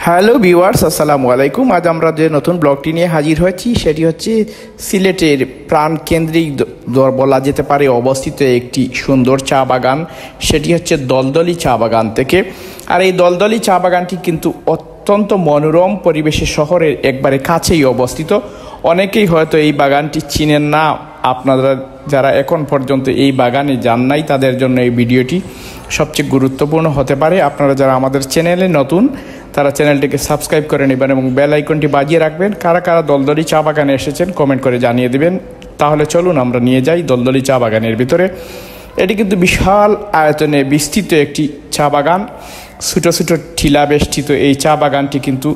Hello viewers, আসসালামু আলাইকুম। আজ আমরা যে নতুন ব্লগটি নিয়ে হাজির হয়েছি সেটি হচ্ছে সিলেটের প্রাণকেন্দ্রিক বলা যেতে পারে অবস্থিত একটি সুন্দর চা বাগান। সেটি হচ্ছে দলদলি চা বাগান থেকে। আর এই দলদলি চা বাগানটি কিন্তু অত্যন্ত মনোরম পরিবেশে শহরের একবারে কাছেই অবস্থিত। অনেকেই হয়তো এই বাগানটি চিনেন না। আপনারা যারা এখন পর্যন্ত এই বাগানে যান নাই তাদের জন্য এই ভিডিওটি সবচেয়ে গুরুত্বপূর্ণ হতে পারে। আপনারা যারা আমাদের চ্যানেলে নতুন তারা চ্যানেলটিকে সাবস্ক্রাইব করে নেবেন এবং বেল আইকনটি বাজিয়ে রাখবেন। কারা কারা দলদলি চা বাগানে এসেছেন কমেন্ট করে জানিয়ে দেবেন। তাহলে চলুন আমরা নিয়ে যাই দলদলি চা বাগানের ভিতরে। এটি কিন্তু বিশাল আয়তনে বিস্তৃত একটি চা বাগান। ছোটো ছোটো টিলা বেষ্টিত এই চা বাগানটি কিন্তু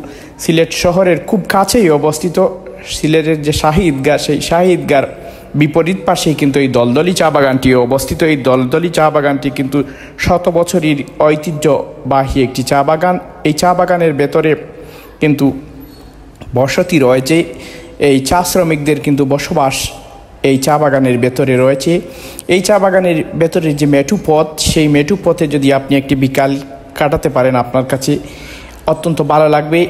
সিলেট শহরের খুব কাছেই অবস্থিত। সিলেটের যে শাহী ঈদগাহ, সেই শাহী ঈদগাহর বিপরীত পাশেই কিন্তু এই দলদলি চা বাগানটি অবস্থিত। এই দলদলি চা বাগানটি কিন্তু শত বছরের ঐতিহ্যবাহী একটি চা বাগান। এই চা বাগানের ভেতরে কিন্তু বসতি রয়েছে। এই চা শ্রমিকদের কিন্তু বসবাস এই চা বাগানের ভেতরে রয়েছে। এই চা বাগানের ভেতরে যে মেঠু পথ, সেই মেঠু পথে যদি আপনি একটি বিকাল কাটাতে পারেন আপনার কাছে অত্যন্ত ভালো লাগবে,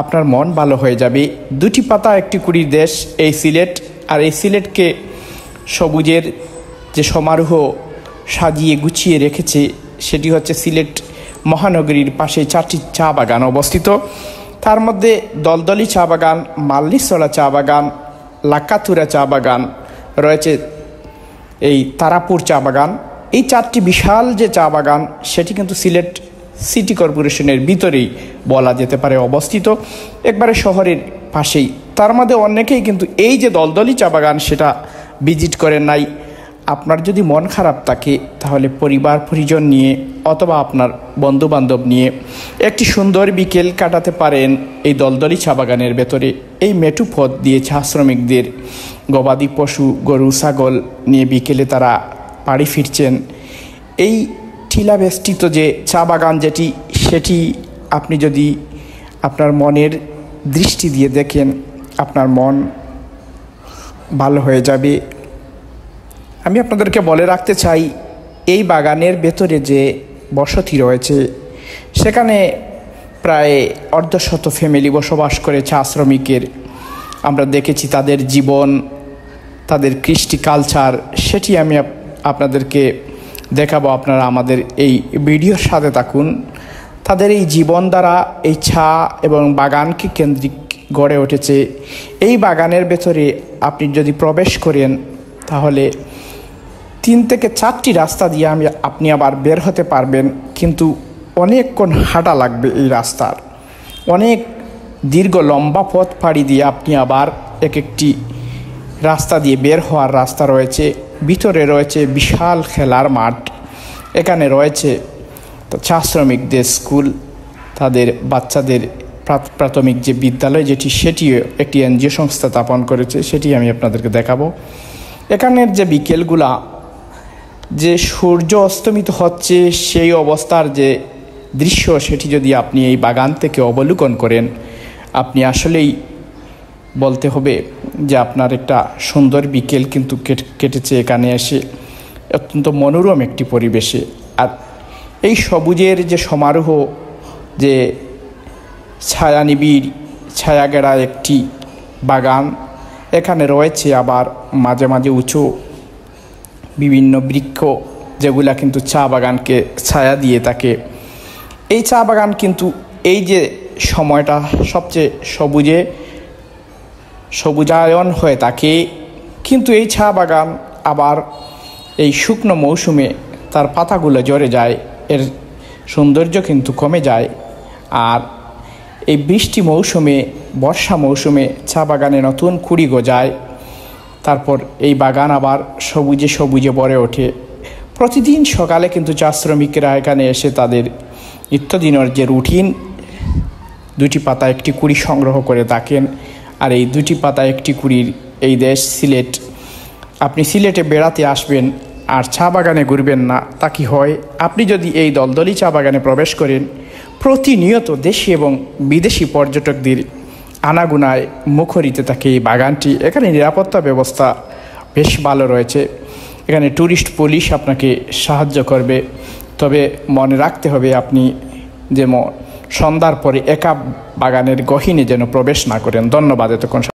আপনার মন ভালো হয়ে যাবে। দুটি পাতা একটি কুড়ির দেশ এই সিলেট। আর এই সিলেটকে সবুজের যে সমারোহ সাজিয়ে গুছিয়ে রেখেছে সেটি হচ্ছে সিলেট মহানগরীর পাশে 4টি চা বাগান অবস্থিত। তার মধ্যে দলদলি চা বাগান, মাল্লিছড়া চা বাগান, লাকাতুরা চা বাগান রয়েছে, এই তারাপুর চা বাগান। এই 4টি বিশাল যে চা বাগান সেটি কিন্তু সিলেট সিটি কর্পোরেশনের ভিতরেই বলা যেতে পারে অবস্থিত, একবারে শহরের পাশেই। তার মধ্যে অনেকেই কিন্তু এই যে দলদলি চা বাগান সেটা ভিজিট করেন নাই। আপনার যদি মন খারাপ থাকে তাহলে পরিবার পরিজন নিয়ে অথবা আপনার বন্ধুবান্ধব নিয়ে একটি সুন্দর বিকেল কাটাতে পারেন এই দলদলি চা বাগানের ভেতরে। এই মেঠু পথ দিয়ে চা শ্রমিকদের গবাদি পশু গরু ছাগল নিয়ে বিকেলে তারা বাড়ি ফিরছেন। এই টিলা বেষ্টিত যে চা বাগান যেটি, সেটি আপনি যদি আপনার মনের দৃষ্টি দিয়ে দেখেন আপনার মন ভালো হয়ে যাবে। আমি আপনাদেরকে বলে রাখতে চাই, এই বাগানের ভেতরে যে বসতি রয়েছে সেখানে প্রায় অর্ধশত ফ্যামিলি বসবাস করে চা শ্রমিকের। আমরা দেখেছি তাদের জীবন, তাদের কৃষ্টি কালচার, সেটি আমি আপনাদেরকে দেখাবো। আপনারা আমাদের এই ভিডিওর সাথে থাকুন। তাদের এই জীবন দ্বারা এই চা এবং বাগানকে কেন্দ্রিক গড়ে উঠেছে। এই বাগানের ভেতরে আপনি যদি প্রবেশ করেন তাহলে 3 থেকে 4টি রাস্তা দিয়ে আপনি আবার বের হতে পারবেন, কিন্তু অনেকক্ষণ হাঁটা লাগবে এই রাস্তার। অনেক দীর্ঘ লম্বা পথ পাড়ি দিয়ে আপনি আবার একটি রাস্তা দিয়ে বের হওয়ার রাস্তা রয়েছে। ভিতরে রয়েছে বিশাল খেলার মাঠ। এখানে রয়েছে চা শ্রমিকদের স্কুল, তাদের বাচ্চাদের প্রাথমিক যে বিদ্যালয় যেটি, সেটিও একটি এনজিও সংস্থা স্থাপন করেছে, সেটি আমি আপনাদেরকে দেখাবো। এখানের যে বিকেলগুলা যে সূর্য অস্তমিত হচ্ছে সেই অবস্থার যে দৃশ্য, সেটি যদি আপনি এই বাগান থেকে অবলোকন করেন আপনি আসলেই বলতে হবে যে আপনার একটা সুন্দর বিকেল কিন্তু কেটেছে এখানে এসে, অত্যন্ত মনোরম একটি পরিবেশে। আর এই সবুজের যে সমারোহ, যে ছায়া নিবিড় ছায়া ঘেরা একটি বাগান, এখানে রয়েছে আবার মাঝে মাঝে উঁচু বিভিন্ন বৃক্ষ যেগুলা কিন্তু চা বাগানকে ছায়া দিয়ে থাকে। এই চা বাগান কিন্তু এই যে সময়টা সবচেয়ে সবুজায়ন হয়ে থাকে, কিন্তু এই চা বাগান আবার এই শুকনো মৌসুমে তার পাতাগুলো ঝরে যায়, এর সৌন্দর্য কিন্তু কমে যায়। আর এই বৃষ্টি মৌসুমে, বর্ষা মৌসুমে চা বাগানে নতুন কুড়ি গজায়। তারপর এই বাগান আবার সবুজে সবুজে ভরে ওঠে। প্রতিদিন সকালে কিন্তু চা শ্রমিকেরা এখানে এসে তাদের নিত্যদিনের যে রুটিন, 2টি পাতা একটি কুড়ি সংগ্রহ করে থাকেন। আর এই 2টি পাতা একটি কুড়ির এই দেশ সিলেট। আপনি সিলেটে বেড়াতে আসবেন আর চা বাগানে ঘুরবেন না, তা কি হয়? আপনি যদি এই দলদলি চা বাগানে প্রবেশ করেন, প্রতিনিয়ত দেশি এবং বিদেশি পর্যটকদের আনাগোনায় মুখরিত থাকে এই বাগানটি। এখানে নিরাপত্তা ব্যবস্থা বেশ ভালো রয়েছে। এখানে ট্যুরিস্ট পুলিশ আপনাকে সাহায্য করবে। তবে মনে রাখতে হবে আপনি যেমন সন্ধ্যার পরে একা বাগানের গহীনে যেন প্রবেশ না করেন। ধন্যবাদ এতক্ষণ।